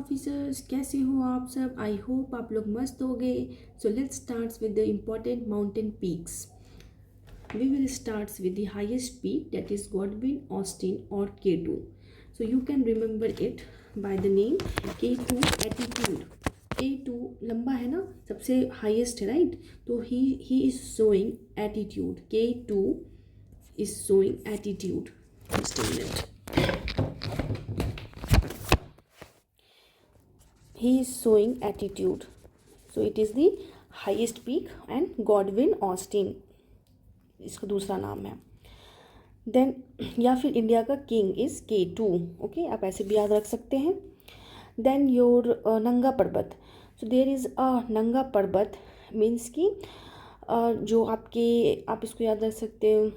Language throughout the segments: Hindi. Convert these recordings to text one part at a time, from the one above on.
ऑफिसर्स, कैसे हो आप सब? आई होप आप लोग मस्त हो गए. So let's start with the important mountain peaks. We will start with the highest peak, that is Godwin Austen or K2. So you can remember it by the name K2 altitude. K2 लंबा है ना, सबसे हाईएस्ट है राइट. तो he is showing attitude. K2 is showing attitude. Just a minute. He is showing attitude. So it is the highest peak and Godwin Austen इसका दूसरा नाम है. देन या फिर इंडिया का किंग इज़ K2. ओके, आप ऐसे भी याद रख सकते हैं. देन योर नंगा पर्वत. सो देयर इज़ अ नंगा पर्वत मीन्स कि जो आपके, आप इसको याद रख सकते हो.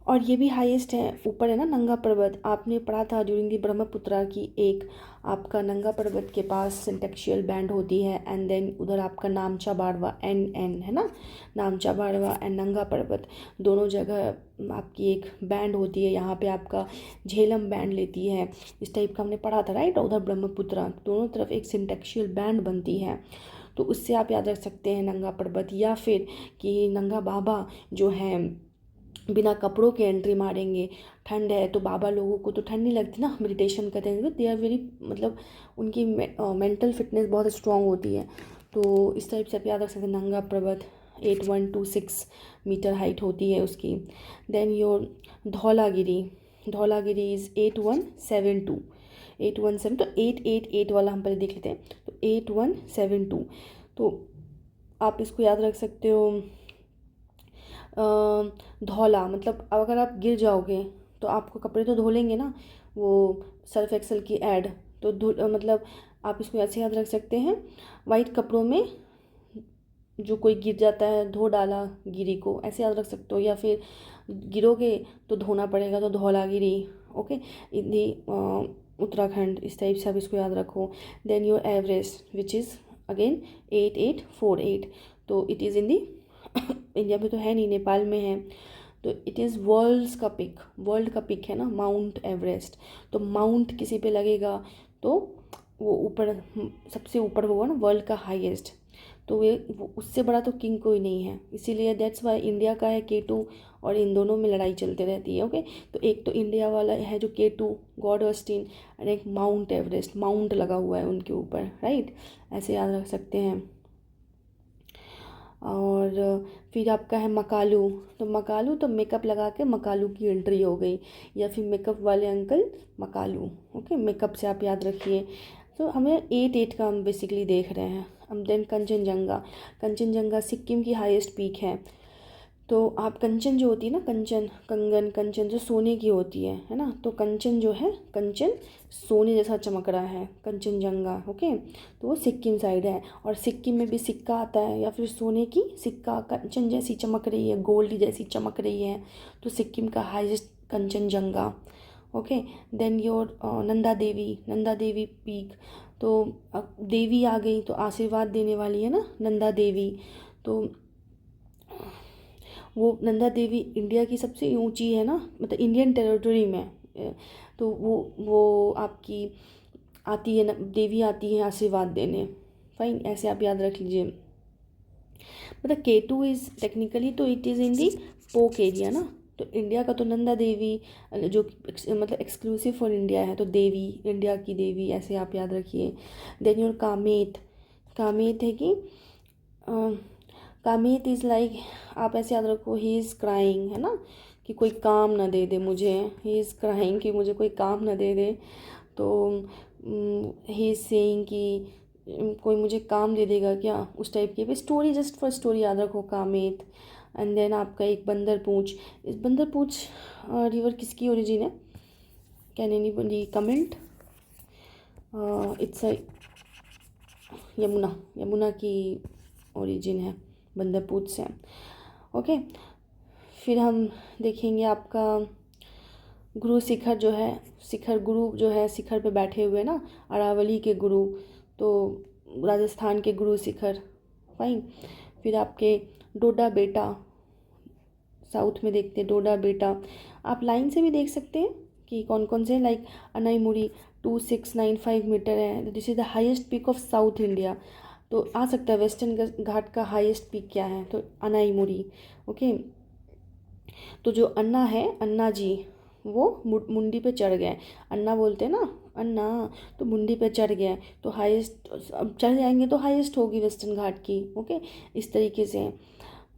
और ये भी हाईएस्ट है, ऊपर है ना नंगा पर्वत. आपने पढ़ा था ड्यूरिंग दी ब्रह्मपुत्रा की एक आपका नंगा पर्वत के पास सिंटेक्शियल बैंड होती है एंड देन उधर आपका नामचा बाड़वा एन है ना. नामचा बाड़वा एंड नंगा पर्वत दोनों जगह आपकी एक बैंड होती है. यहाँ पे आपका झेलम बैंड लेती है. इस टाइप का हमने पढ़ा था राइट. उधर ब्रह्मपुत्रा दोनों तरफ एक सिंटेक्शियल बैंड बनती है. तो उससे आप याद रख सकते हैं नंगा पर्वत. या फिर कि नंगा बाबा जो है बिना कपड़ों के एंट्री मारेंगे. ठंड है तो बाबा लोगों को तो ठंड नहीं लगती ना, मेडिटेशन करते हैं. दे आर वेरी, मतलब उनकी मेंटल फिटनेस बहुत स्ट्रांग होती है. तो इस टाइप से आप याद रख सकते हैं. नंगा पर्वत 8126 मीटर हाइट होती है उसकी. Then your Dhaulagiri. Dhaulagiri is 8172. 817. तो 888 वाला हम पहले देख लेते हैं. तो 8172. तो आप इसको याद रख सकते हो. धौला मतलब अगर आप गिर जाओगे तो आपको कपड़े तो धो लेंगे ना, वो सर्फ एक्सेल की ऐड. तो मतलब आप इसको ऐसे याद रख सकते हैं. वाइट कपड़ों में जो कोई गिर जाता है, धो डाला गिरी को, ऐसे याद रख सकते हो. या फिर गिरोगे तो धोना पड़ेगा, तो धौलागिरी. ओके, इतनी उत्तराखंड. इस टाइप से आप इसको याद रखो. Then your Everest which is again 8848. तो it is in the India में तो है नहीं, नेपाल में है. तो इट इज़ वर्ल्ड्स का पिक. वर्ल्ड का पिक है ना माउंट एवरेस्ट. तो माउंट किसी पे लगेगा तो वो ऊपर, सबसे ऊपर होगा ना, वर्ल्ड का हाईएस्ट. तो वो उससे बड़ा तो किंग कोई नहीं है. इसीलिए दैट्स वाई इंडिया का है K2 और इन दोनों में लड़ाई चलते रहती है. ओके, तो एक तो इंडिया वाला है जो K2 गॉड ऑस्टिन, और एक माउंट एवरेस्ट, माउंट लगा हुआ है उनके ऊपर राइट. ऐसे याद रख सकते हैं. और फिर आपका है मकालू. तो मकालू तो मेकअप लगा के मकालू की एंट्री हो गई, या फिर मेकअप वाले अंकल मकालू. ओके, मेकअप से आप याद रखिए. तो हमें 88 का हम बेसिकली देख रहे हैं. हम देन कंचनजंगा. कंचनजंगा सिक्किम की हाईएस्ट पीक है. तो आप कंचन जो होती है ना, कंचन, कंगन, कंचन जो सोने की होती है ना. तो कंचन जो है, कंचन सोने जैसा चमक रहा है, कंचनजंगा. ओके, तो वो सिक्किम साइड है. और सिक्किम में भी सिक्का आता है, या फिर सोने की सिक्का कंचन जैसी चमक रही है, गोल्ड जैसी चमक रही है. तो सिक्किम का highest Kanchenjunga. Okay, then your Nanda Devi. Nanda Devi peak. तो देवी आ गई तो आशीर्वाद देने वाली है ना, नंदा देवी. तो वो नंदा देवी इंडिया की सबसे ऊंची है ना, मतलब इंडियन टेरिटरी में. तो वो आपकी आती है ना, देवी आती है आशीर्वाद देने. फाइन, ऐसे आप याद रख लीजिए. मतलब K2 इज़ टेक्निकली तो इट इज़ इन दी पोक एरिया ना. तो इंडिया का तो नंदा देवी जो मतलब एक्सक्लूसिव फॉर इंडिया है. तो देवी, इंडिया की देवी, ऐसे आप याद रखिए. Then your Kamet. कामेत है कि कामेत इज़ लाइक, आप ऐसे याद रखो, ही इज़ क्राइंग है ना, कि कोई काम ना दे दे मुझे. ही इज़ क्राइंग कि मुझे कोई काम ना दे दे. तो ही इज़ सेइंग कि कोई मुझे काम दे देगा क्या, उस टाइप की स्टोरी. जस्ट फॉर स्टोरी याद रखो कामेत. एंड देन आपका एक बंदर पूछ. इस बंदर पूछ रिवर किसकी ओरिजिन है? Can anybody comment? It's Yamuna. Yamuna की ओरिजिन है, बंदरपूछ से. ओके, फिर हम देखेंगे आपका गुरु शिखर जो है. शिखर गुरु जो है, शिखर पे बैठे हुए ना, अरावली के गुरु. तो राजस्थान के गुरु शिखर. फाइन. फिर आपके डोडा बेटा, साउथ में देखते हैं डोडा बेटा. आप लाइन से भी देख सकते हैं कि कौन कौन से, लाइक अनाईमुड़ी, 2695 मीटर है। This is the highest peak of south India. तो आ सकता है वेस्टर्न घाट का हाईएस्ट पीक क्या है, तो अनाईमुरी। ओके, तो जो अन्ना है, अन्ना जी, वो मुंडी पे चढ़ गए। अन्ना बोलते हैं ना, अन्ना, तो मुंडी पे चढ़ गए, तो हाईएस्ट, अब चढ़ जाएंगे तो हाईएस्ट होगी वेस्टर्न घाट की। ओके, इस तरीके से।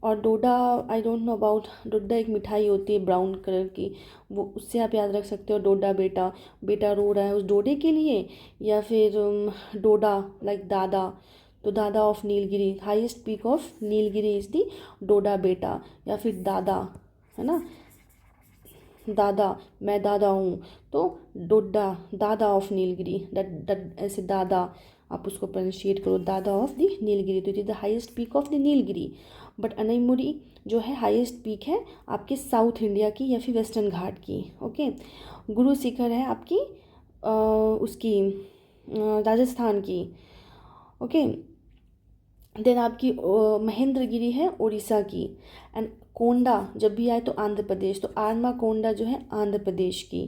और डोडा, आई डोंट नो अबाउट डोडा, एक मिठाई होती है ब्राउन कलर की, वो उससे आप याद रख सकते हो डोडा बेटा, बेटा रो रहा है उस डोडे के लिए, या फिर डोडा लाइक दादा, तो दादा of Nilgiri, highest peak of Nilgiri is the Doddabetta, या फिर दादा, है ना, दादा, मैं दादा हूँ, तो डोडा, दादा ऑफ नीलगिरी, दैट ऐसे दादा आप उसको प्रोनाउंशिएट करो, दादा ऑफ द नीलगिरी, तो it is the highest peak of the Nilgiri. But Anamudi जो है हाईएस्ट पीक है आपके साउथ इंडिया की या फिर वेस्टर्न घाट की। ओके, गुरु शिखर है आपकी उसकी राजस्थान की। ओके, देन आपकी महेंद्रगिरी है उड़ीसा की। एंड कोंडा जब भी आए तो आंध्र प्रदेश, तो आर्मा कोंडा जो है आंध्र प्रदेश की।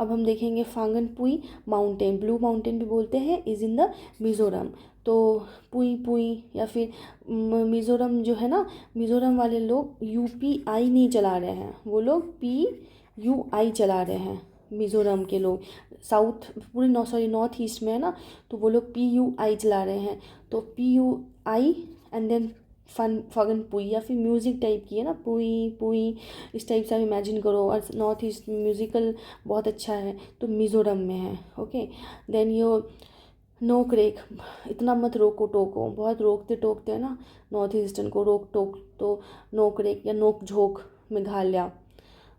अब हम देखेंगे फांगनपुई माउंटेन, ब्लू माउंटेन भी बोलते हैं, इज़ इन द मिज़ोरम। तो पुई पुई या फिर मिज़ोरम जो है ना, मिज़ोरम वाले लोग UPI नहीं चला रहे हैं, वो लोग PUI चला रहे हैं, मिज़ोरम के लोग। साउथ पूरे नॉर्थ ईस्ट में है ना, तो वो लोग PUI चला रहे हैं, तो PUI एंड देन फागनपुई, या फिर म्यूज़िक टाइप की है ना, पुई पुई, इस टाइप से आप इमेजिन करो। और नॉर्थ ईस्ट म्यूज़िकल बहुत अच्छा है, तो मिज़ोरम में है। ओके, देन यो नोक रेक, इतना मत रोको टोको, बहुत रोकते टोकते हैं ना नॉर्थ ईस्टर्न को, रोक टोक, तो नोक रेक या नोक झोंक मेघालय।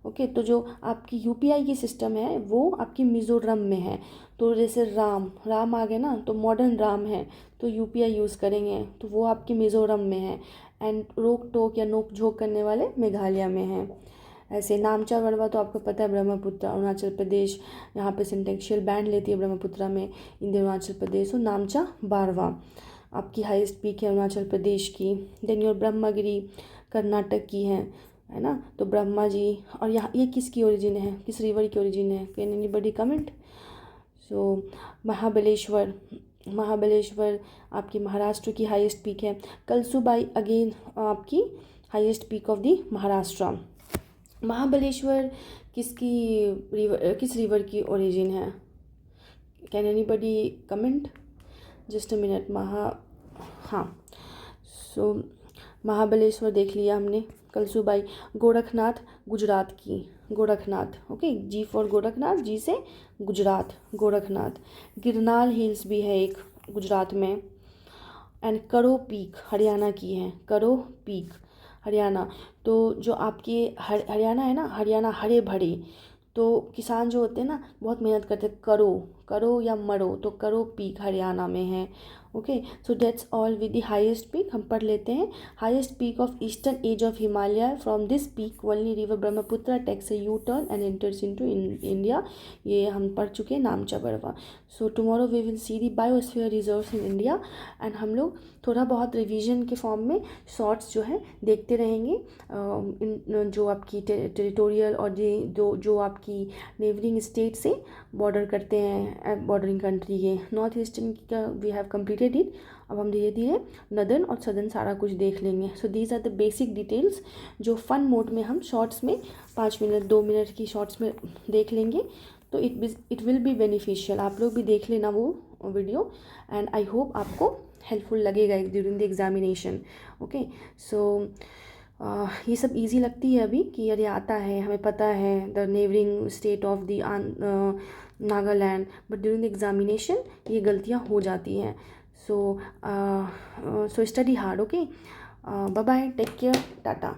ओके, तो जो आपकी UPI की सिस्टम है वो आपकी मिज़ोरम में है। तो जैसे राम आ गए ना, तो मॉडर्न राम है, तो UPI यूज़ करेंगे, तो वो आपकी मिज़ोरम में है। एंड रोक टोक या नोक झोंक करने वाले मेघालय में हैं। ऐसे नामचा गढ़वा तो आपको पता है ब्रह्मपुत्र अरुणाचल प्रदेश, यहाँ पे सिंटेक्शियल बैंड लेती है ब्रह्मपुत्रा में, इंडिया अरुणाचल प्रदेश। और नामचा बारवा आपकी हाईएस्ट पीक है अरुणाचल प्रदेश की। देन योर ब्रह्मगिरी कर्नाटक की है ना, तो ब्रह्मा जी। और यहाँ ये किसकी ओरिजिन है, किस रिवर की ओरिजिन है, कैन एनीबॉडी कमेंट। सो महाबलेश्वर आपकी महाराष्ट्र की हाईएस्ट पीक है। कलसूबाई अगेन आपकी highest peak of the Maharashtra. Mahabaleshwar किस रिवर की ओरिजिन है, can anybody comment. Just a minute. हाँ, सो महाबलेश्वर देख लिया हमने। कलसूबाई, गोरखनाथ गुजरात की, Gorakhnath. Okay, G for Gorakhnath, G से गुजरात, गोरखनाथ। गिरनार हिल्स भी है एक गुजरात में। एंड करो पीक हरियाणा की है, करो पीक हरियाणा। तो जो आपकी हरियाणा है ना, हरियाणा हरे भरे, तो किसान जो होते हैं ना बहुत मेहनत करते हैं, करो या मरो, तो करो पीक हरियाणा में है। Okay, so that's all with the highest peak. हम पढ़ लेते हैं। Highest peak of eastern edge of Himalaya, from this peak only river Brahmaputra takes a U turn and enters into India. ये हम पढ़ चुके हैं नामचा गढ़वा। So tomorrow we will see the biosphere reserves in India. And हम लोग थोड़ा बहुत रिवीजन के फॉर्म में शॉर्ट्स जो है देखते रहेंगे, जो आपकी टेरिटोरियल और जो आपकी नेबरिंग स्टेट से बॉर्डर करते हैं, बॉर्डरिंग कंट्री के। नॉर्थ ईस्टर्न का वी हैव कंप्लीटेड इट। अब हम धीरे धीरे नदर्न और सदर्न सारा कुछ देख लेंगे। So these are the basic details जो फन मोड में हम शॉर्ट्स में 5 मिनट 2 मिनट की शॉर्ट्स में देख लेंगे। तो इट विल बी बेनिफिशियल। आप लोग भी देख लेना वो वीडियो, एंड आई होप आपको हेल्पफुल लगेगा ड्यूरिंग द एग्जामिनेशन। ओके, सो ये सब इजी लगती है अभी कि अरे आता है, हमें पता है the neighbouring state of the Nagaland, but during the examination ये गलतियाँ हो जाती हैं। So study hard. Okay, bye bye, take care, Tata.